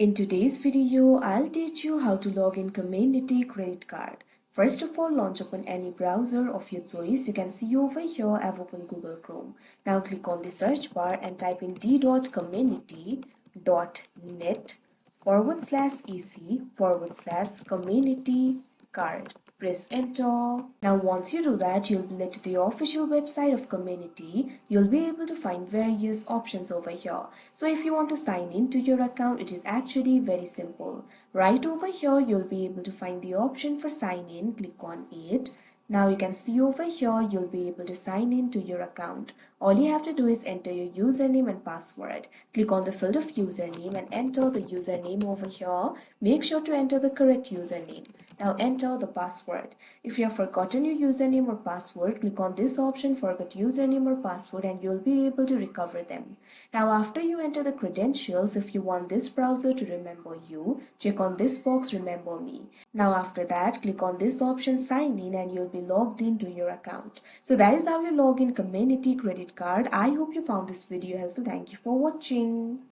In today's video, I'll teach you how to log in Comenity credit card. First of all, launch open any browser of your choice. You can see over here I've opened Google Chrome. Now click on the search bar and type in d.comenity.net/ec/community card. Press enter. Now once you do that, you'll be led to the official website of Comenity. You'll be able to find various options over here. So if you want to sign in to your account, it is actually very simple. Right over here, you'll be able to find the option for sign in. Click on it. Now you can see over here, you'll be able to sign in to your account. All you have to do is enter your username and password. Click on the field of username and enter the username over here. Make sure to enter the correct username. Now enter the password. If you have forgotten your username or password, click on this option, forget username or password, and you'll be able to recover them. Now after you enter the credentials, if you want this browser to remember you, check on this box, remember me. Now after that, click on this option, sign in, and you'll be logged into your account. So that is how you log in Comenity credit card. I hope you found this video helpful. Thank you for watching.